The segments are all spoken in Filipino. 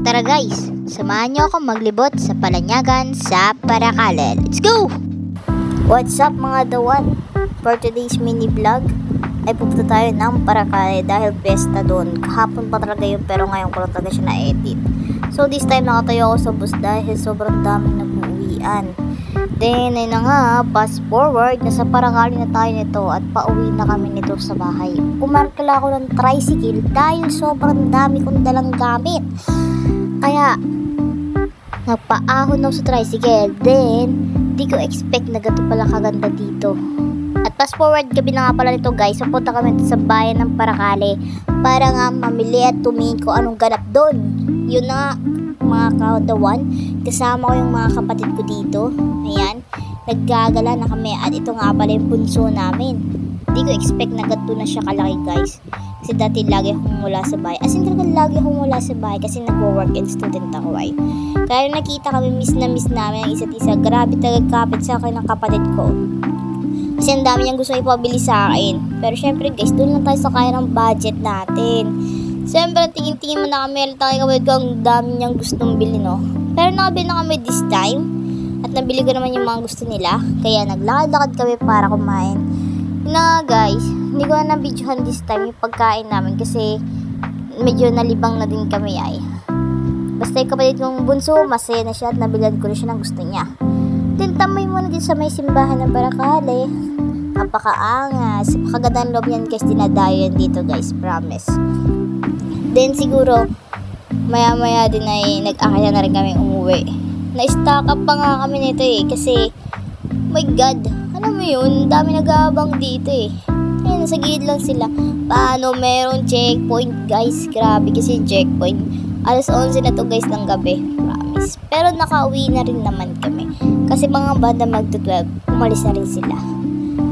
Tara guys, samahan nyo akong maglibot sa Palanyagan sa Paracale. Let's go! What's up mga dawan? For today's mini vlog ay pupunta tayo ng Paracale dahil pesta doon. Kahapon pa talaga yun pero ngayon ko lang talaga siya na-edit. So this time nakatayo ako sa bus dahil sobrang daming nag-uwian. Then ayun na nga, fast forward, nasa Paracale na tayo nito at pauwi na kami nito sa bahay. Pumarkala ako ng tricycle dahil sobrang dami kong dalang gamit. Kaya nagpaahon ako sa tricycle. Then di ko expect na gato pala kaganda dito. At fast forward, gabi na nga pala nito guys. Pupunta kami sa bayan ng Paracale para nga mamili at tumingin ko anong ganap doon. Yun na nga mga kaudawan, kasama ko yung mga kapatid ko dito. Ayan, naggagala na kami at ito nga pala yung bunso namin. Di ko expect na gato na siya kalaki guys. Kasi dati lagi akong wala sa bahay. As in talaga lagi akong wala sa bahay kasi nag-work and student ako ay. Kaya nakita kami, miss na miss namin ang isa't isa. Grabe talaga kapit sa akin ng kapatid ko. Kasi ang dami niyang gusto ipabili sa akin. Pero syempre guys, doon lang tayo sa kaya ng budget natin. Siyempre tingin-tingin mo na kami tayo kapatid ko ang dami niyang gustong bilhin, no? Pero nakabili na kami this time. At nabili ko naman yung mga gusto nila. Kaya naglakad-lakad kami para kumain. Yun na guys, hindi ko na videohan this time yung pagkain namin kasi medyo nalibang na din kami ay. Basta yung kapatid kong bunso, masaya na siya at nabilan ko na siya ng gusto niya. Then tamay muna din sa may simbahan ng Paracale. Napakaangas. Napakagandang loob yan guys, dinadayo yan dito guys, promise. Then siguro, maya-maya din ay nag-akaya na rin kami umuwi. Na-stock up pa nga kami nito eh, kasi, my God, alam mo yun, dami nag-aabang dito eh. Ayun, nasa gilid lang sila. Paano meron checkpoint guys, grabe kasi checkpoint. Alas 11 na to guys ng gabi, promise. Pero nakauwi na rin naman kami. Kasi mga banda magto-12, umalis na rin sila.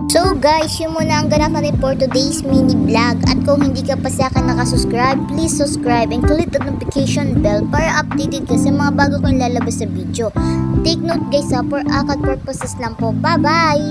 So guys, yun muna ang ganap natin for today's mini vlog. At kung hindi ka pa sa akin nakasubscribe, please subscribe and click the notification bell para updated ka sa mga bago kong lalabas sa video. Take note guys for akad purposes lang po. Bye bye!